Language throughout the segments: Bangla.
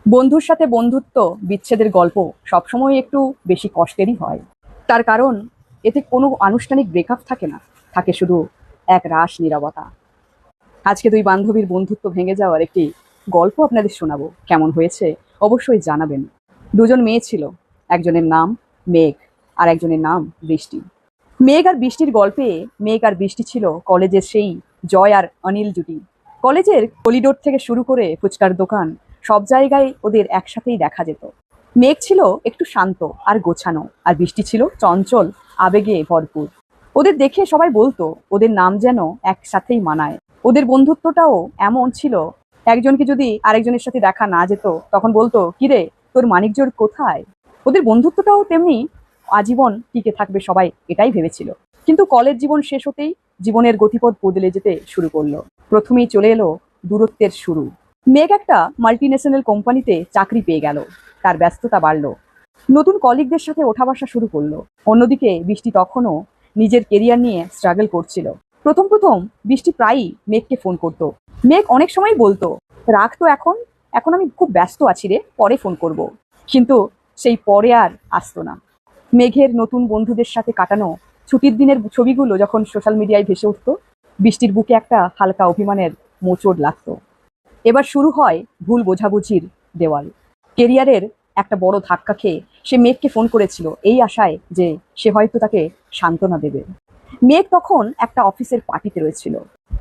বন্ধুর সাথে বন্ধুত্ব বিচ্ছেদের গল্প সবসময় একটু বেশি কষ্টেরই হয়। তার কারণ এতে কোনো আনুষ্ঠানিক ব্রেকআপ থাকে না, থাকে শুধু এক রাশ নীরবতা। আজকে দুই বান্ধবীর বন্ধুত্ব ভেঙে যাওয়ার একটি গল্প আপনাদের শোনাবো। কেমন হয়েছে অবশ্যই জানাবেন। দুজন মেয়ে ছিল, একজনের নাম মেঘ আর একজনের নাম বৃষ্টি। মেঘ আর বৃষ্টির গল্পে মেঘ আর বৃষ্টি ছিল কলেজের সেই জয় আর অনিল জুটি। কলেজের করিডোর থেকে শুরু করে ফুচকার দোকান, সব জায়গায় ওদের একসাথেই দেখা যেত। মেঘ ছিল একটু শান্ত আর গোছানো, আর বৃষ্টি ছিল চঞ্চল, আবেগে ভরপুর। ওদের দেখে সবাই বলতো ওদের নাম যেন একসাথেই মানায়। ওদের বন্ধুত্বটাও এমন ছিল, একজনকে যদি আরেকজনের সাথে দেখা না যেত তখন বলতো, কিরে তোর মানিকজোড় কোথায়। ওদের বন্ধুত্বটাও তেমনি আজীবন টিকে থাকবে, সবাই এটাই ভেবেছিল। কিন্তু কলেজ জীবন শেষ হতেই জীবনের গতিপথ বদলে যেতে শুরু করলো। প্রথমেই চলে এলো দূরত্বের শুরু। মেঘ একটা মাল্টিন্যাশনাল কোম্পানিতে চাকরি পেয়ে গেল, তার ব্যস্ততা বাড়লো, নতুন কলিগদের সাথে ওঠা বসা শুরু করলো। অন্যদিকে বৃষ্টি তখনও নিজের কেরিয়ার নিয়ে স্ট্রাগল করছিল। প্রথম প্রথম বৃষ্টি প্রায়ই মেঘকে ফোন করতো। মেঘ অনেক সময় বলতো, রাখ তো এখন, এখন আমি খুব ব্যস্ত আছি রে, পরে ফোন করব। কিন্তু সেই পরে আর আসতো না। মেঘের নতুন বন্ধুদের সাথে কাটানো ছুটির দিনের ছবিগুলো যখন সোশ্যাল মিডিয়ায় ভেসে উঠতো, বৃষ্টির বুকে একটা হালকা অভিমানের মোচড় লাগতো। এবার শুরু হয় ভুল বোঝাবুঝির দেওয়াল। কেরিয়ারের একটা বড় ধাক্কা খেয়ে সে মেঘকে ফোন করেছিল এই আশায় যে সে হয়তো তাকে সান্ত্বনা দেবে। মেঘ তখন একটা অফিসের পার্টিতে রয়েছিল।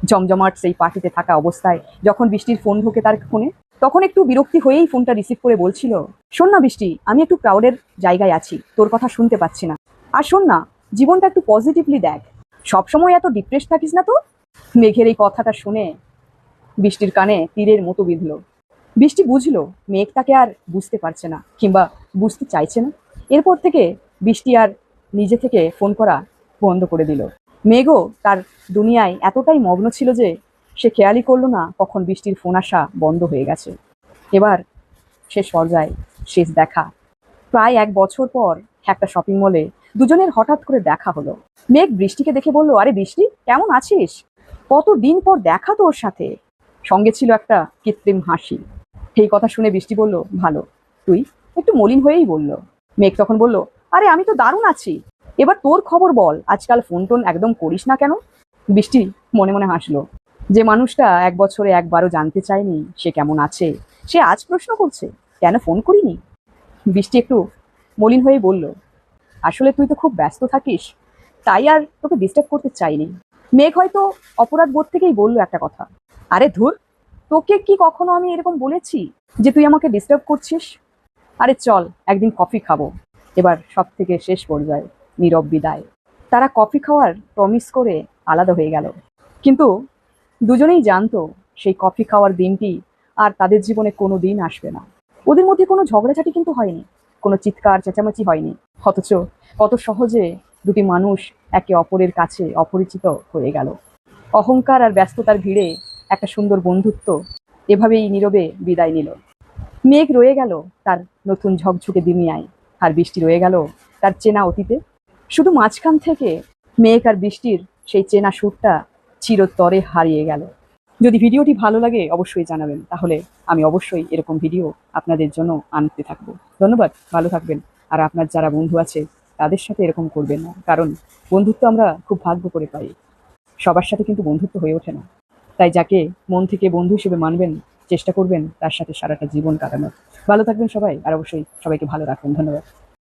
জমজমাট সেই পার্টিতে থাকা অবস্থায় যখন বৃষ্টির ফোন ঢোকে তার ফোনে, তখন একটু বিরক্তি হয়েই ফোনটা রিসিভ করে বলছিল, শোন না বৃষ্টি, আমি একটু ক্রাউডের জায়গায় আছি, তোর কথা শুনতে পাচ্ছি না। আর শোন না, জীবনটা একটু পজিটিভলি দেখ, সবসময় এত ডিপ্রেস থাকিস না তো। মেঘের এই কথাটা শুনে বৃষ্টির কানে তীরের মতো বিঁধল। বৃষ্টি বুঝলো মেঘ তাকে আর বুঝতে পারছে না, কিংবা বুঝতে চাইছে না। এরপর থেকে বৃষ্টি আর নিজে থেকে ফোন করা বন্ধ করে দিল। মেঘও তার দুনিয়ায় এতটাই মগ্ন ছিল যে সে খেয়ালই করলো না কখন বৃষ্টির ফোন আসা বন্ধ হয়ে গেছে। এবার শেষ পর্যায়ে শেষ দেখা প্রায় 1 বছর পর একটা শপিং মলে দুজনের হঠাৎ করে দেখা হলো। মেঘ বৃষ্টিকে দেখে বলল, আরে বৃষ্টি, কেমন আছিস, কতদিন পর দেখা তোর সাথে। সঙ্গে ছিল একটা কৃত্রিম হাসি। এই কথা শুনে বৃষ্টি বলল, ভালো, তুই। একটু মলিন হয়েই বলল। মেঘ তখন বলল, আরে আমি তো দারুণ আছি, এবার তোর খবর বল, আজকাল ফোন টোন একদম করিস না কেন। বৃষ্টি মনে মনে হাসলো। যে মানুষটা 1 বছরে একবারও জানতে চায়নি সে কেমন আছে, সে আজ প্রশ্ন করছে কেন ফোন করিনি। বৃষ্টি একটু মলিন হয়ে বলল, আসলে তুই তো খুব ব্যস্ত থাকিস, তাই আর তোকে ডিস্টার্ব করতে চাইনি। মেঘ হয়তো অপরাধ বোধ থেকেই বলল একটা কথা, আরে ধুর, তোকে কি কখনো আমি এরকম বলেছি যে তুই আমাকে ডিস্টার্ব করছিস। আরে চল একদিন কফি খাবো। এবার সব থেকে শেষ পর্যায়ে নীরব বিদায়। তারা কফি খাওয়ার প্রমিস করে আলাদা হয়ে গেল। কিন্তু দুজনেই জানতো সেই কফি খাওয়ার দিনটি আর তাদের জীবনে কোনো দিন আসবে না। ওদের মধ্যে কোনো ঝগড়াঝাটি কিন্তু হয়নি, কোনো চিৎকার চেঁচামেচি হয়নি। অথচ কত সহজে দুটি মানুষ একে অপরের কাছে অপরিচিত হয়ে গেল। অহংকার আর ব্যস্ততার ভিড়ে একটা সুন্দর বন্ধুত্ব এভাবেই নীরবে বিদায় নিল। মেঘ রয়ে গেল তার নতুন ঝকঝকে দুনিয়ায়, আর বৃষ্টি রয়ে গেল তার চেনা অতীতে। শুধু মাঝখান থেকে মেঘ আর বৃষ্টির সেই চেনা সুরটা চিরতরে হারিয়ে গেল। যদি ভিডিওটি ভালো লাগে অবশ্যই জানাবেন, তাহলে আমি অবশ্যই এরকম ভিডিও আপনাদের জন্য আনতে থাকবো। ধন্যবাদ, ভালো থাকবেন। আর আপনার যারা বন্ধু আছে তাদের সাথে এরকম করবেন না, কারণ বন্ধুত্ব আমরা খুব ভাগ্য করে পাই, সবার সাথে কিন্তু বন্ধুত্ব হয়ে ওঠে না। তাই যাকে মন থেকে বন্ধু হিসেবে মানবেন, চেষ্টা করবেন তার সাথে সারাটা জীবন কাটানোর। ভালো থাকবেন সবাই, আর অবশ্যই সবাইকে ভালো রাখবেন। ধন্যবাদ।